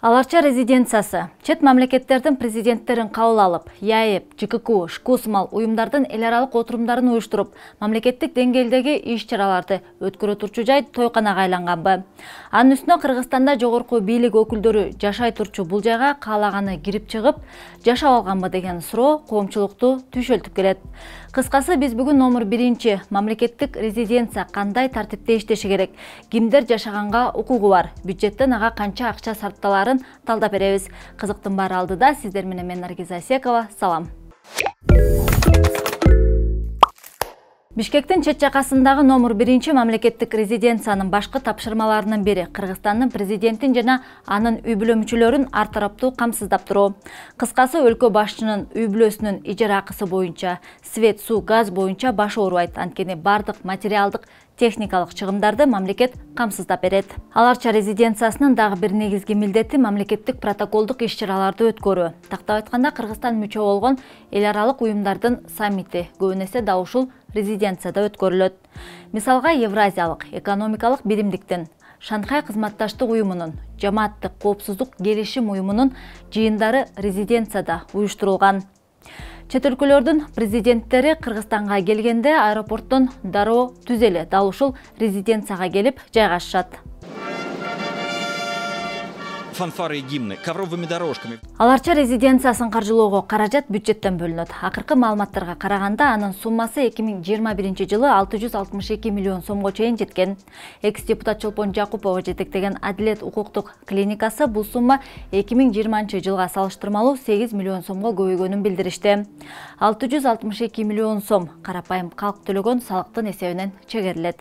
Аларча резиденциясы чет мамлекеттердин президенттерин кабыл алып, ЯЭП, ЖКК, ШКУ сымал уюмдардын эл аралык отурумдарын уюштуруп, мамлекеттик деңгээлдеги иш-чараларды өткөрө турчу жай тойканага айланганбы. Анын үстүнө Кыргызстанда жогорку бийлик өкүлдөрү жашай турчу бул жайга каалаганы кирип чыгып, жашап алганбы деген суроо коомчулукту түйшөлтүп келет. Кыскасы, биз бүгүн номер 1 мамлекеттик резиденция кандай тартипте иштеши керек, кимдер жашаганга укугу бар, бюджеттен ага канча акча сарпталарын талдап беребиз. Кызыктын баары алдыда, сиздер менен мен Наргиз Асекова. Салам. Бишкектин чет жакасындагы номер 1 мамлекеттик резиденциянын башкы тапшырмаларынын бири Кыргызстандын президентин жана анын үй бүлө мүчөлөрүн ар тараптуу камсыздап туруу. Кыскасы, өлкө башчынын үй бүлөсүнүн ижара акысы боюнча, свет, суу, газ боюнча башы оорубайт, анткени бардык материалдык техникалык чыгымдарды мамлекет камсыздап берет. Аларча резиденциясынын дагы бир негизги милдети мамлекеттик протоколдук иш-чараларды өткөрүү. Тактап айтканда, Кыргызстан мүчө болгон эл аралык уюмдардын саммити көбүн эсе да ушул резиденцияда өткөрүлөт. Мисалга, Евразиялык экономикалык биримдиктин, Шанхай кызматташтык уюмунун, Жамааттык коопсуздук келишим уюмунун жыйындары резиденцияда уюштурулган. Чет өлкөлөрдүн президенттери Кыргызстанга келгенде аэропорттон дароо түз эле дал ушул резиденцияга келип жайгашышат. Фанфары и гимны, ковровыми дорожками. Аларча резиденциясын каржылоого каражат бюджеттен бөлүнөт. Акыркы маалыматтарга караганда, анын суммасы 2021 жылы 662 миллион сомго чейин жеткен. Экс-депутат Чолпон Жакупова жетектеген Адилет укуктук клиникасы бул сумма 2020 жылга салыштырмалуу 8 миллион сомго көбөйгөнүн билдиришти. 662 миллион сом карапайым калк төлөгөн салыктын эсебинен чегерилет.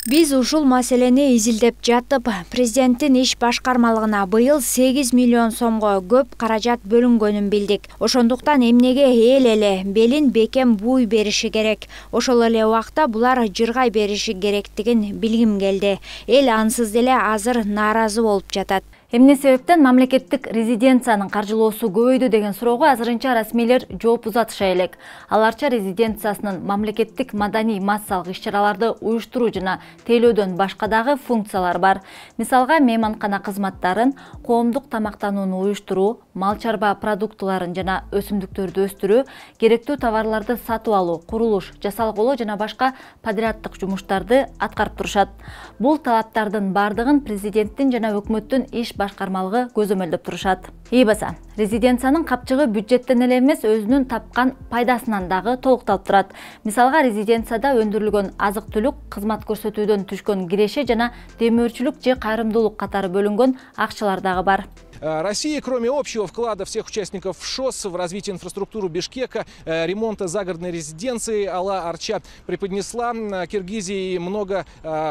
Биз ушул маселени изилдеп жатып, президенттин иш башкармалыгына быйыл 8 миллион сомго көп каражат бөлүнгөнүн билдик. Ошондуктан эмнеге эл эле белин бекем буй бериши керек. Ошол эле убакта булар жыргай бериши керектигин билгим келди. Эл ансыз деле азыр нааразы болуп жатат. Эмне себептен мамлекеттик резиденциянын каржылоосу көбөйдү деген суроого азырынча расмийлер жооп узатыша элек. Аларча резиденциясынын мамлекеттик маданий массалык иш-чараларды уюштуруу жана тейлөөдөн башка дагы функциялар бар. Мисалга, мейманкана кызматтарын, коомдук тамактанууну уюштуруу, мал чарба продуктыларын жана өсүмдүктөрдү өстүрүү, керектүү товарларды сатып алуу, курулуш, жасалгылоо жана башка подряддык жумуштарды аткарып турушат. Бул талаптардын бардыгын президенттин жана өкмөттүн иш башкармалыгы көзөмөлдөп турушат. Ийбаса, резиденциянын капчыгы бюджеттен эле эмес, өзүнүн тапкан пайдасынан дагы толукталып турат. Мисалга, резиденцияда өндүрүлгөн азык-түлүк, кызмат көрсөтүүдөн түшкөн киреше жана демөөрчүлүк же кайрымдуулук катары бөлүнгөн акчалар дагы бар. Россия, кроме общего вклада всех участников ШОС в развитие инфраструктуры Бишкека, ремонта загородной резиденции Ала-Арча, преподнесла Киргизии много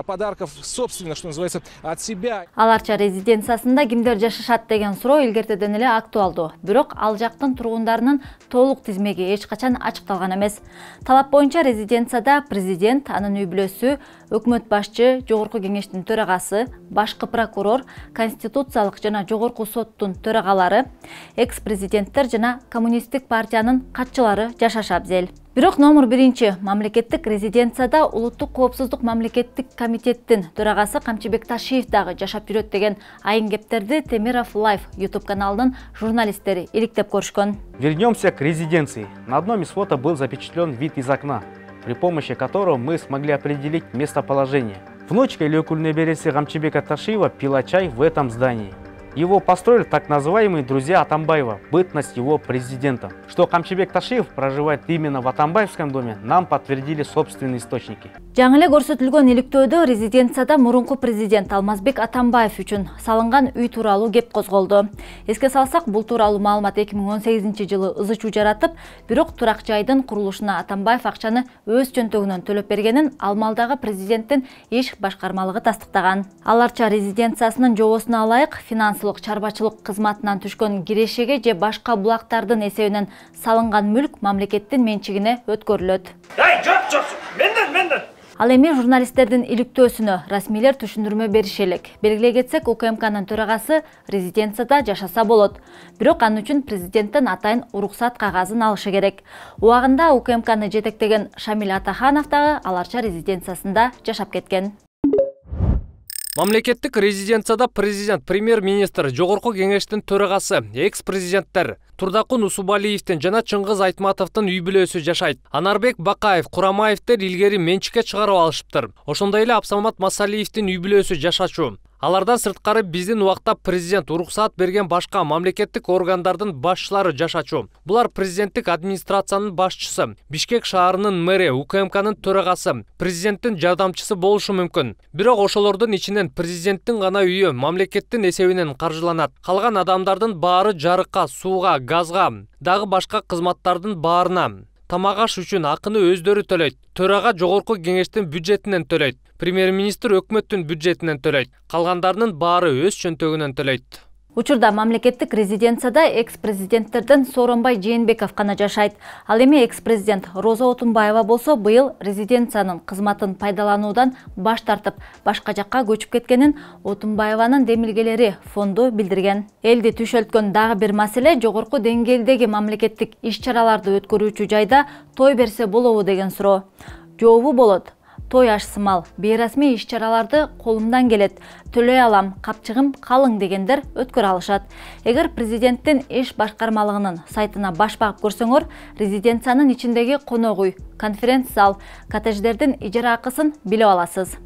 подарков собственных, что называется, от себя. Аларча резиденциясында кимдер жашашат деген суроо илгертеден эле актуалдуу. Бирок ал жактын тургундарынын толук тизмеги эч качан ачыкталган эмес. Талап боюнча резиденцияда президент, анын үй бүлөсү, өкмөт башчы, жогорку кеңештин төрагасы, башкы прокурор, конституциялык жана жогорку соттун төрагалары, экс-президенттер жана коммунисттик партиянын катчылары жашашы абзел. Бирок номер 1 мамлекеттик резиденцияда улуттук коопсуздук мамлекеттик комитеттин төрагасы Камчыбек Ташиев дагы жашап жүрөт деген айын кептерди Темиров Лайф YouTube каналынын журналисттери иликтеп көрүшкөн. Вернемся к резиденции. На одном из фото был запечатлен вид из окна, при помощи которого мы смогли определить местоположение. Внучка или окульной бересы Камчыбека Ташиева пила чай в этом здании. Его построили так называемые друзья Атамбаева, бытность его президентом. Что Камчыбек Ташиев проживает именно в Атамбаевском доме, нам подтвердили собственные источники. Жаңы эле көрсөтүлгөн иликтөөдө резиденцияда мурунку президент Алмазбек Атамбаев үчүн салынган үй тууралуу кеп козголду. Эске салсак, бул тууралуу маалымат 2018 жылы ызы чуу жаратып, бирок турак жайдын курулушуна Атамбаев акчаны өз чөнтөгүнөн төлөп бергенин ал малдагы президенттин иш башкармалыгы тастыктаган. Аларча резиденциясынын жобосуна ылайык чарбачылык кызматынан түшкөн кирешеге же башка булактардын эсебинен салынган мүлк мамлекеттин менчигине өткөрүлөт. Жок, менден. Ал эми журналисттердин иликтөөсүнө расмийлер түшүндүрмө бериши элек. Белгилей кетсек, УКМКнын төрагасы резиденцияда жашаса болот. Бирок анын үчүн президенттен атайын уруксат кагазын алышы керек. Убагында УКМКны жетектеген Шамил Атаханов дагы Аларча резиденциясында жашап кеткен. Мамлекеттик резиденцияда президент, премьер-министр, жогорку кеңештин төрагасы, экс-президенттер Турдакун Усубалиевдин жана Чыңгыз Айтматовдун үй бүлөсү жашайт. Анарбек Бакаев, Курамаевдер илгери менчикке чыгарып алышыптыр. Ошондой эле Абсамат Масалиевдин үй бүлөсү жашачу. Алардан сырткары биздин убакта президент уруксаат берген башка мамлекеттик органдардын башчылары жашачу. Булар президенттик администрациянын башчысы, Бишкек шаарынын мэри, УКМКнын төрагасы, президенттин жардамчысы болушу мүмкүн. Бирок ошолордун ичинен президенттин гана үйү мамлекеттин эсебинен каржыланат. Калган адамдардын баары жарыкка, сууга, газга, дагы башка кызматтардын баарына. Тамак аш үчүн акыны өздөрү төлөйт. Төрага жогорку кеңештин бюджетинен төлөйт. Премьер-министр өкмөттүн бюджетинен төлөйт. Калгандарынын баары өз чөнтөгүнөн төлөйт. Учурда мамлекеттик резиденцияда экс-президенттерден Сооронбай Жээнбеков гана жашайт. Ал эми экс-президент Роза Отунбаева болсо быйыл резиденциянын кызматын пайдалануудан баш тартып, башка жакка көчүп кеткенин Отунбаеванын демилгелери фонду билдирген. Элди түшөлткөн дагы бир маселе жогорку деңгээлдеги мамлекеттик иш-чараларды өткөрүүчү жайда той берсе болобу деген суроо. Жообу болот. Той ашсымал, бейрасмий иш-чараларды колумдан келет, төлөй алам, капчыгым калың дегендер өткөрө алышат. Эгер президенттин иш башкармалыгынын сайтына баш багып көрсөңөр, резиденциянын ичиндеги конок үй, конференц зал, коттедждердин ижара акысын билип аласыз.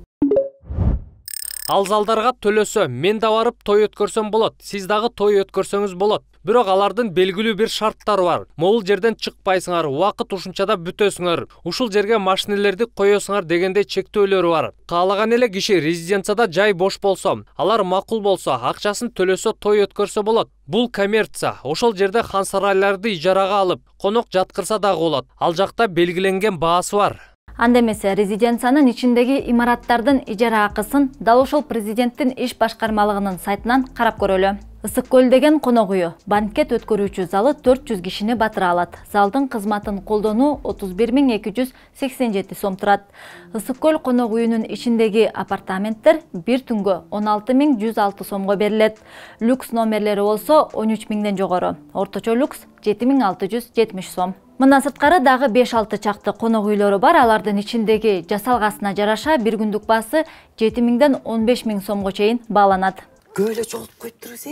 Ал залдарга төлөсө, мен да барып той өткөрсөм болот, сиз дагы той өткөрсөңүз болот. Бирок алардын белгилүү бир шарттары бар. Могул жерден чыкпайсыңар, убакыт ушунчада бүтөсүңөр, ушул жерге машинелерди коесуңар дегендей чектөөлөрү бар. Каалаган эле киши резиденцияда жай бош болсо, алар макул болсо, акчасын төлөсө той өткөрсө болот. Бул коммерция. Ошол жерде хан сарайларды ижарага алып, конок жаткырса дагы болот. Ал жакта белгиленген баасы бар. Анда эмесе резиденциянын ичиндеги имараттардын ижара акысын дал ошол президенттин иш башкармалыгынын сайтынан карап көрөлү. Ысык көл деген конок үйү, банкет өткөрүүчү залы 400 кишини батыра алат. Залдын кызматын колдонуу 31.287 сом турат. Ысык көл конок үйүнүн ичиндеги апартаменттер бир түнгө 16.106 сомго берилет. Люкс номерлери болсо 13.000ден жогору. Орточо люкс 7.670 сом. Мындан сырткары дагы 5-6 чакты конок үйлөрү бар. Алардын ичиндеги жасалгасына жараша бир күндүк баасы 7.000ден 15.000 сомго чейин бааланат. Көйлө чогулуп койдуруз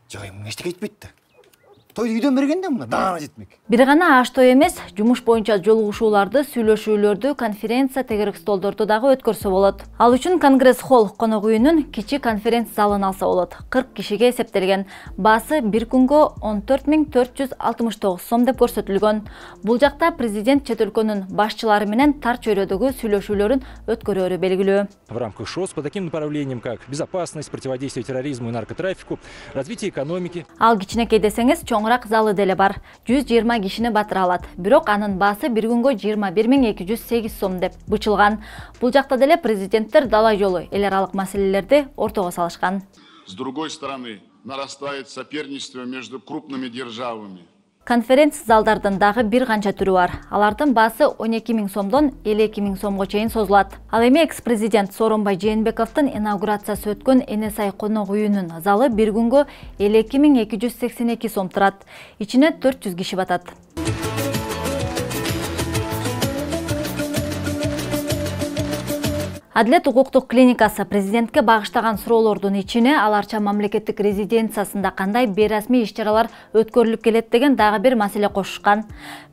жайым эчтеке кетпейт. Тойду үйдөн бергенде мына даана жетмек. Бир гана аш той эмес, жумуш боюнча жолугушууларды, сүйлөшүүлөрдү, конференция, тегерек столдорду дагы өткөрсө болот. Ал үчүн Конгресс холл конок үйүнүн кичи конференц залын алса болот. 40 кишиге эсептелген. Баасы бир күнгө 14.469 сом деп көрсөтүлгөн. Бул жакта президент чет өлкөнүн башчылары менен тар чөйрөдөгү сүйлөшүүлөрүн өткөрөөрү белгилүү. В рамках ШОС по таким направлениям, как безопасность, противодействие терроризму и наркотрафику, развитие экономики. Ал кичинекей десеңиз, чоңураак залы деле бар. 120 кишини батыра алат. Бирок анын баасы бир күнгө 21.208 сом деп бычылган. Бул жакта деле президенттер далай жолу эл аралык маселелерди ортого салышкан. С другой стороны, нарастает соперничество между крупными державами. Конференц залдардын дагы бир канча түрү бар. Алардын баасы 12.000 сомдон 52.000 сомго чейин созулат. Ал эми экс-президент Сооронбай Жээнбековдун инаугурациясы өткөн Эне сай конок үйүнүн залы бир күнгө 52.282 сом турат. Ичине 400 киши батат. Адилет укуктук клиникасы президентке багыштаган суроолордун ичине аларча мамлекеттик резиденциясында кандай бейрасмий иш-чаралар өткөрүлүп келет деген дагы бир маселе кошушкан.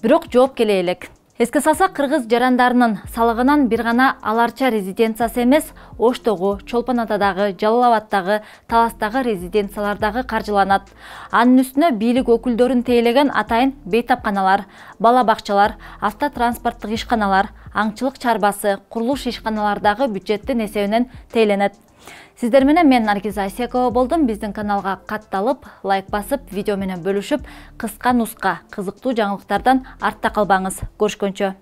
Бирок жооп келе элек. Эске салсак, кыргыз жарандарынын салыгынан бир гана аларча резиденциясы эмес, Оштогу, Чолпон Атадагы, Жалал Абадтагы, Таластагы резиденциялардагы каржыланат. Анын үстүнө бийлик өкүлдөрүн тейлеген атайын бейтапканалар, бала бакчалар, автотранспорттук ишканалар, аңчылык чарбасы, курулуш ишканалардагы бюджеттин эсебинен тейленет. Сиздер менен мен Наргиз Айсекова болдум. Биздин каналга катталып, лайк басып, видео менен бөлүшүп, кыска нуска кызыктуу жаңылыктардан артта калбаңыз. Көрүшкөнчө.